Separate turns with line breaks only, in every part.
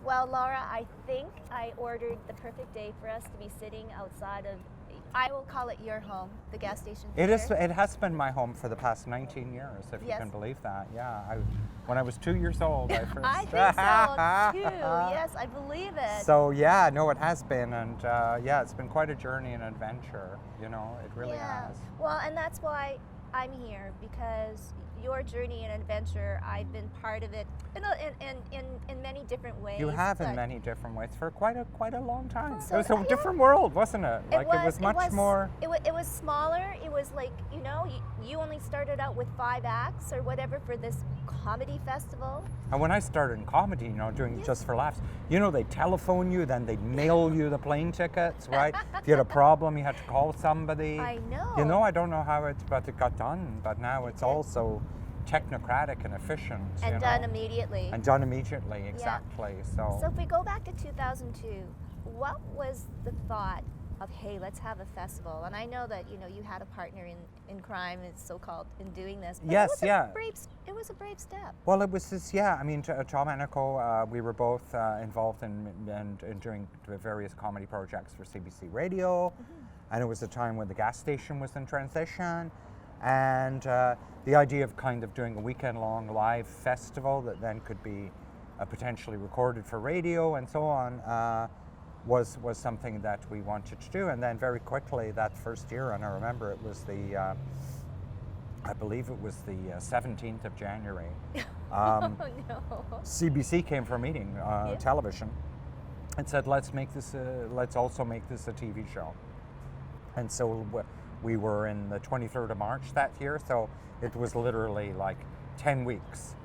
Well, Laura, I think I ordered the perfect day for us to be sitting outside of, I will call it your home, the gas station
It
theater.
is. It has been my home for the past 19 years, if you
Yes.
can believe that. Yeah, when I was 2 years old, I first.
I think so too. Yes, I believe it.
So yeah, no, it has been, and yeah, it's been quite a journey and adventure. You know, it really
yeah.
has.
Well, and that's why I'm here, because your journey and adventure, I've been part of it in many different ways.
You have in
but
many different ways for quite a long time.
So,
it was a
yeah.
different world, wasn't it? Like it was much more.
It was smaller. It was like, you only started out with 5 acts or whatever for this comedy festival.
And when I started in comedy, doing it just for laughs, they telephone you, then they'd mail you the plane tickets, right? If you had a problem, you had to call somebody.
I know.
I don't know how it got done, but now it's also technocratic and efficient.
And done immediately.
And done immediately, exactly.
Yeah. So if we go back to 2002, what was the thought of, hey, let's have a festival? And I know that you had a partner in crime, it's so-called, in doing this. But
yes,
it was a brave step.
Well, it was this, I mean, Tom and Nicole, we were both involved in doing various comedy projects for CBC Radio, and it was a time when the gas station was in transition, and the idea of kind of doing a weekend-long live festival that then could be potentially recorded for radio and so on was something that we wanted to do. And then very quickly that first year, and I remember it was I believe it was the 17th of January.
Oh no!
CBC came for a meeting, television, and said, let's also make this a TV show. And so we were in the 23rd of March that year, so it was literally like 10 weeks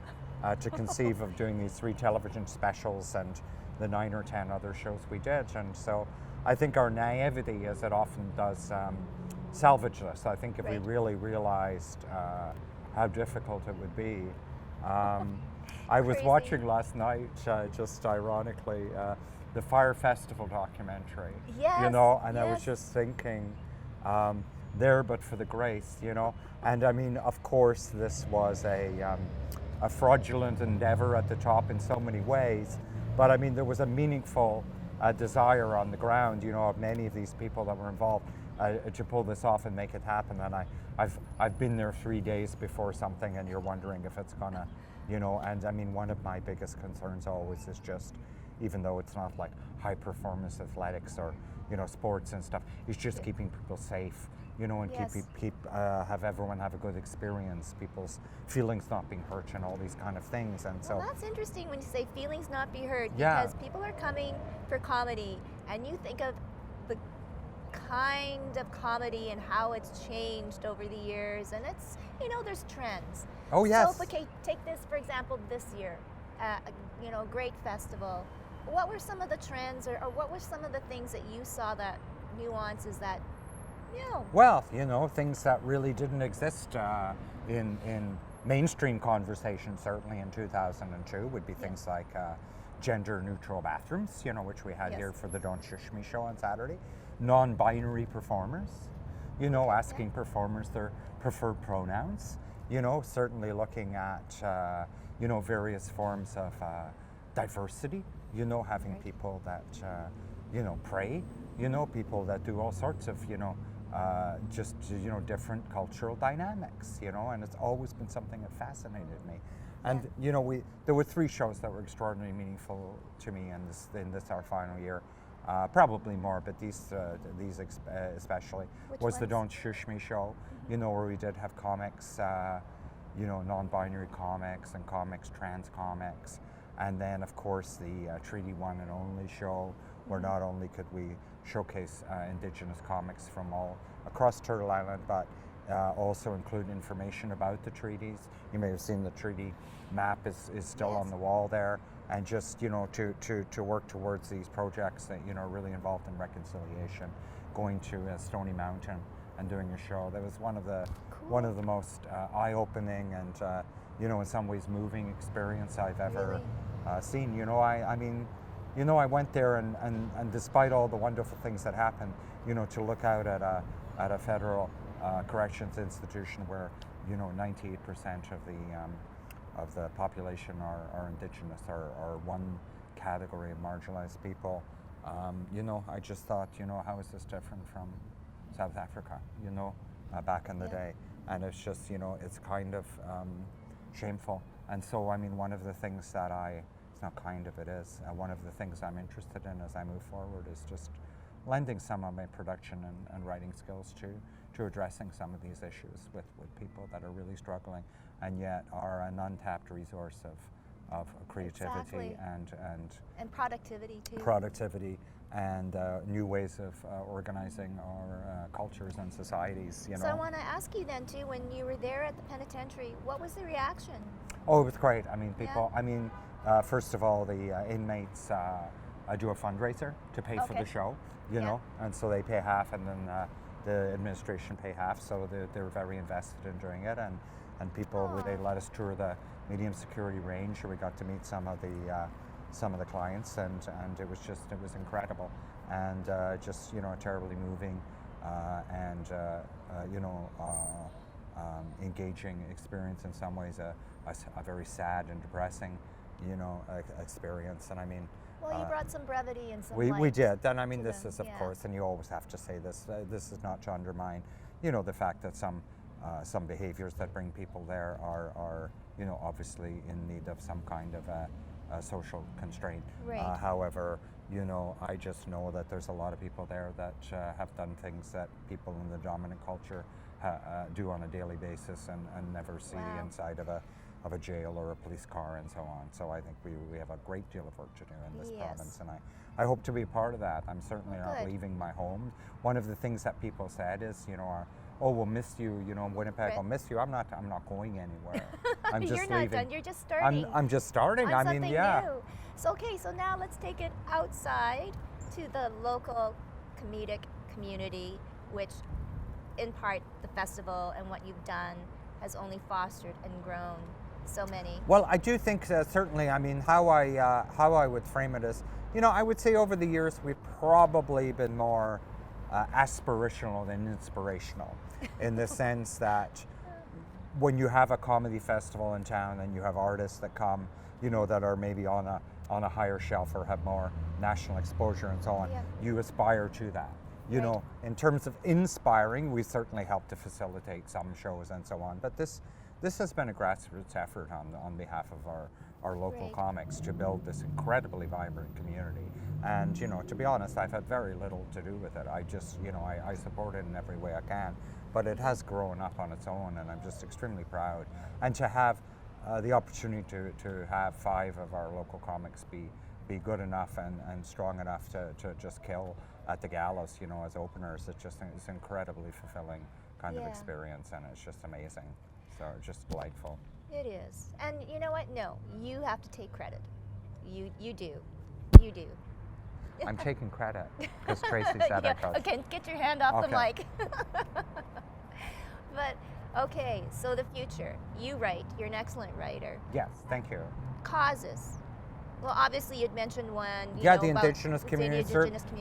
to conceive of doing these 3 television specials and the 9 or 10 other shows we did. And so I think our naivety, as it often does, salvaged us. I think if we really realized how difficult it would be. I was watching last night, just ironically, the Fire Festival documentary.
Yes,
and I was just thinking, there but for the grace, And I mean, of course, this was a fraudulent endeavor at the top in so many ways, but I mean, there was a meaningful desire on the ground, of many of these people that were involved to pull this off and make it happen. And I've been there 3 days before something, and you're wondering if it's gonna, And I mean, one of my biggest concerns always is just, even though it's not like high performance athletics or sports and stuff, is just keeping people safe. And have everyone have a good experience, people's feelings not being hurt and all these kind of things. And so
that's interesting when you say feelings not be hurt, because people are coming for comedy, and you think of the kind of comedy and how it's changed over the years, and it's, there's trends.
Oh yes.
So take this for example, this year, great festival. What were some of the trends, or what were some of the things that you saw, that nuances that,
Well, things that really didn't exist in mainstream conversation, certainly in 2002, would be things like gender-neutral bathrooms, which we had here for the Don't Shush Me show on Saturday. Non-binary performers, asking performers their preferred pronouns. Certainly looking at, various forms of diversity. Having people that, pray. People that do all sorts of, just different cultural dynamics, and it's always been something that fascinated me. And there were 3 shows that were extraordinarily meaningful to me in this our final year. Probably more, but these especially.
Which
was the
ones?
Don't Shush Me show, where we did have comics, non-binary comics and trans comics, and then of course the Treaty One and Only show, where not only could we showcase Indigenous comics from all across Turtle Island, but also include information about the treaties. You may have seen the treaty map is still on the wall there, and just to work towards these projects that really involved in reconciliation, going to Stony Mountain and doing a show. That was one of the most eye-opening and in some ways moving experience I've ever seen. I went there and despite all the wonderful things that happened, to look out at a federal corrections institution where 98% of the population are Indigenous, are one category of marginalized people. You know, I just thought, you know, how is this different from South Africa, you know, back in the day? And it's just, you know, it's kind of shameful. And so, I mean, one of the things that it's not kind of, it is, one of the things I'm interested in as I move forward is just lending some of my production and writing skills to addressing some of these issues with people that are really struggling and yet are an untapped resource of creativity
and productivity too.
Productivity and new ways of organizing our cultures and societies, you know.
So I want to ask you then too, when you were there at the penitentiary, what was the reaction?
Oh, it was great. I mean, people, I mean, first of all, the inmates do a fundraiser to pay for the show, you know, and so they pay half and then the administration pay half, so they're very invested in doing it, and people, they let us tour the medium security range, where we got to meet some of the clients, and it was incredible, and just, you know, a terribly moving and you know, engaging experience, in some ways a very sad and depressing, you know, experience. And I mean,
well, you brought some brevity and some
we did, and I mean, this
them.
is, of course, and you always have to say this, this is not to undermine, you know, the fact that some behaviors that bring people there are you know, obviously in need of some kind of a social constraint.
Right.
However, you know, I just know that there's a lot of people there that have done things that people in the dominant culture do on a daily basis and never see inside of a jail or a police car and so on. So I think we have a great deal of work to do in this province, and I hope to be part of that. I'm certainly not leaving my home. One of the things that people said is, you know, oh, we'll miss you, you know, in Winnipeg, I'll miss you. I'm not going anywhere. I'm just
You're not
leaving.
done, you're just starting.
I'm just starting.
On
I mean,
something new. So, okay, so now let's take it outside to the local comedic community, which in part the festival and what you've done has only fostered and grown so many.
Well, I do think certainly, I mean, how I would frame it is, you know, I would say over the years we've probably been more aspirational than inspirational, in the sense that when you have a comedy festival in town and you have artists that come, you know, that are maybe on a higher shelf or have more national exposure and so on, you aspire to that. You know, in terms of inspiring, we certainly help to facilitate some shows and so on, but this has been a grassroots effort on behalf of our local comics to build this incredibly vibrant community. And, you know, to be honest, I've had very little to do with it. I just, you know, I support it in every way I can, but it has grown up on its own, and I'm just extremely proud. And to have the opportunity to have 5 of our local comics be good enough and strong enough to just kill at the gallows, you know, as openers, it's incredibly fulfilling kind of experience, and it's just amazing. So it's just delightful.
It is. And you know what? No, you have to take credit. You do. You do.
I'm taking credit because Tracy said I could.
Okay, get your hand off the mic. But okay, so the future. You write. You're an excellent writer.
Yes, thank you.
Causes. Well, obviously you'd mentioned one.
The Indigenous community.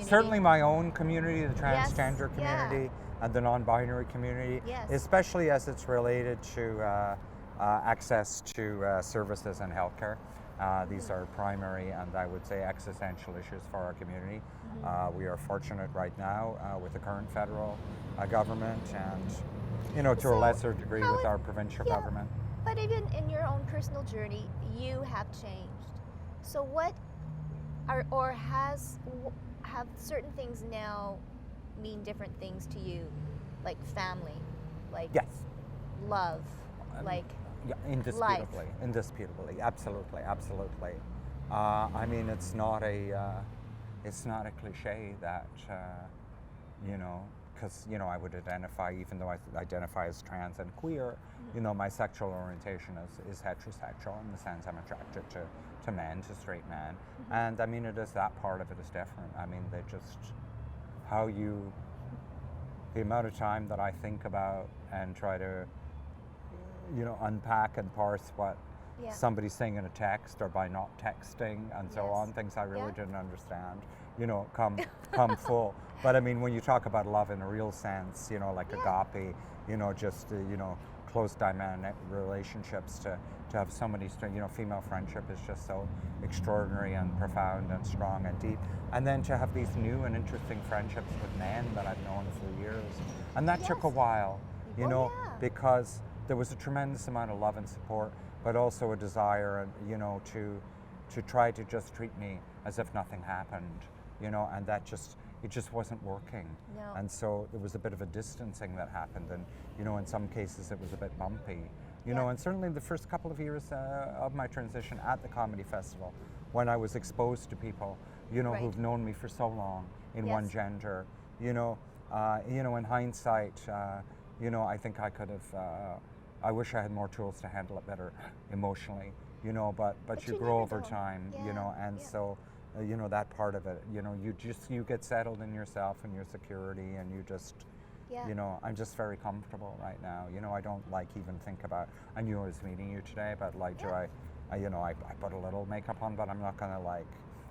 Certainly my own community, the transgender community, and the non-binary community, especially as it's related to access to services and healthcare. These are primary and I would say existential issues for our community. We are fortunate right now with the current federal government, and, you know, to a lesser degree with our provincial government.
But even in your own personal journey, you have changed. So what have certain things now mean different things to you, like family, like love, like
indisputably,
life.
Indisputably, absolutely. I mean, it's not a cliche that you know, because, you know, I would identify, even though I identify as trans and queer, you know, my sexual orientation is heterosexual, in the sense I'm attracted to men, to straight men, and I mean, it is, that part of it is different. I mean, they just, the amount of time that I think about and try to, you know, unpack and parse what somebody's saying in a text or by not texting and so on, things I really didn't understand, you know, come full. But I mean, when you talk about love in a real sense, you know, like agape, you know, just, you know, close dynamic relationships to have so many, female friendship is just so extraordinary and profound and strong and deep. And then to have these new and interesting friendships with men that I've known for years. And that took a while, because there was a tremendous amount of love and support, but also a desire, to try to just treat me as if nothing happened, and that it just wasn't working.
No.
And so there was a bit of a distancing that happened, and in some cases it was a bit bumpy, and certainly the first couple of years of my transition at the comedy festival, when I was exposed to people, who've known me for so long in one gender, in hindsight, I think I could have, I wish I had more tools to handle it better emotionally, but you grow over time, and so, that part of it, you get settled in yourself and your security, and you just, I'm just very comfortable right now. I don't even think about, I knew I was meeting you today, but do I put a little makeup on, but I'm not gonna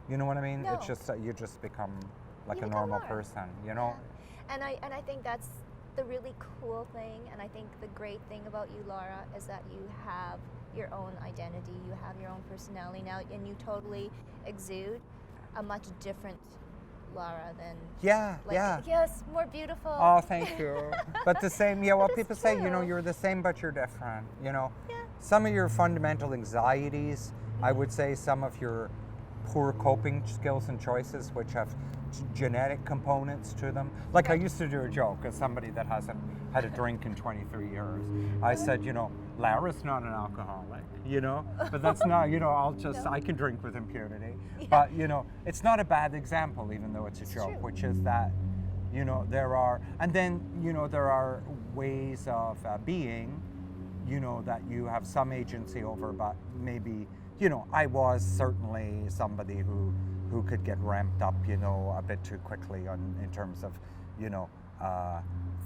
you know what I mean?
No.
It's just that you just become a normal person,
Yeah. And I think that's the really cool thing, and I think the great thing about you, Lara, is that you have your own identity, you have your own personality now, and you totally exude a much different Lara than yes, more beautiful.
Oh, thank you. But the same, what
But
people
it's
say,
true.
you're the same but you're different, Some of your fundamental anxieties, I would say some of your poor coping skills and choices, which have genetic components to them. I used to do a joke as somebody that hasn't had a drink in 23 years. I said, Lara's not an alcoholic, but that's not, I can drink with impunity.
Yeah.
But, it's not a bad example, even though it's a joke,
true.
which is that, there are, and then, there are ways of being, that you have some agency over, but maybe, I was certainly somebody who could get ramped up, a bit too quickly in terms of,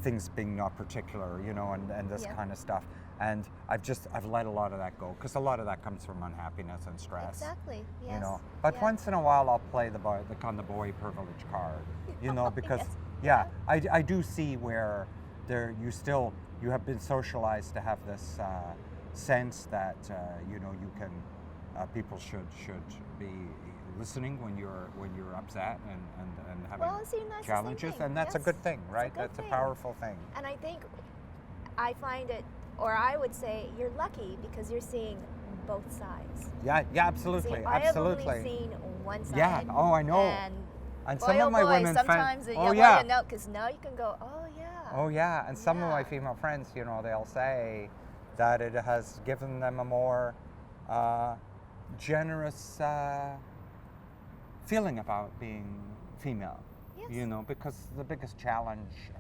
things being not particular, and this kind of stuff. And I've let a lot of that go, because a lot of that comes from unhappiness and stress.
Exactly. Yes.
But once in a while I'll play the boy privilege card, because I do see where you have been socialized to have this sense that you can people should be listening when you're upset and having
that's
challenges,
the same thing.
and that's a good thing, right?
That's
a powerful thing.
And I think I find it, or I would say you're lucky because you're seeing both sides.
Yeah, absolutely,
See,
absolutely.
I have only seen one side.
Yeah, oh, I know. And some of my women
sometimes
friends,
because now you can go,
Oh yeah, and some of my female friends, they'll say that it has given them a more generous feeling about being female.
Yes.
Because the biggest challenge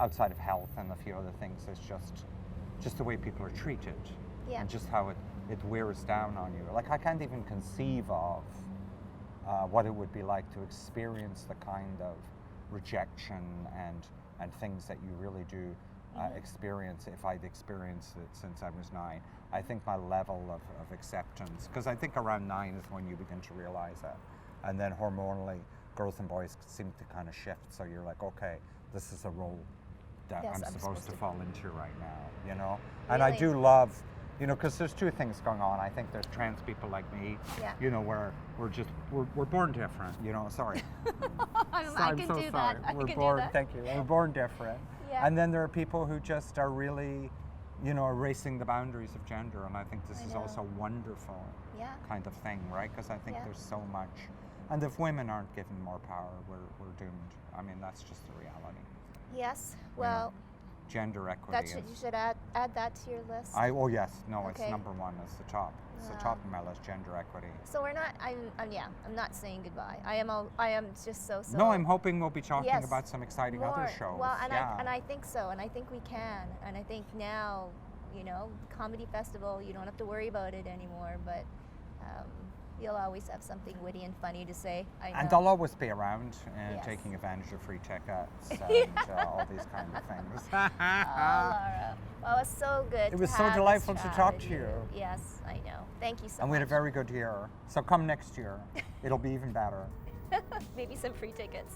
outside of health and a few other things is just the way people are treated, and just how it wears down on you. I can't even conceive of what it would be like to experience the kind of rejection and things that you really do experience if I'd experienced it since I was 9. I think my level of acceptance, because I think around 9 is when you begin to realize it. And then hormonally, girls and boys seem to kind of shift. So you're like, okay, this is a role that I'm supposed to fall into right now, And I do love, because there's two things going on. I think there's trans people like me, where we're born different, sorry.
I can do that.
Thank you. We're born different.
Yeah.
And then there are people who just are really, erasing the boundaries of gender. And I think this is also a wonderful kind of thing, right? Because I think there's so much. And if women aren't given more power, we're doomed. I mean, that's just the reality.
Yes. Well,
gender equity.
You should add that to your list.
It's number one. It's the top. It's the top of my list. Gender equity.
So we're not. I'm not saying goodbye. I am just so.
No, I'm hoping we'll be talking about some exciting other shows.
Well, and I think so, and I think we can, and I think now, comedy festival, you don't have to worry about it anymore, but. You'll always have something witty and funny to say.
And I'll always be around taking advantage of free tickets and all these kind of things.
Lara. Well, it was so good.
It was so delightful to talk to you.
Yes, I know. Thank you so much.
And we had a very good year. So come next year. It'll be even better.
Maybe some free tickets.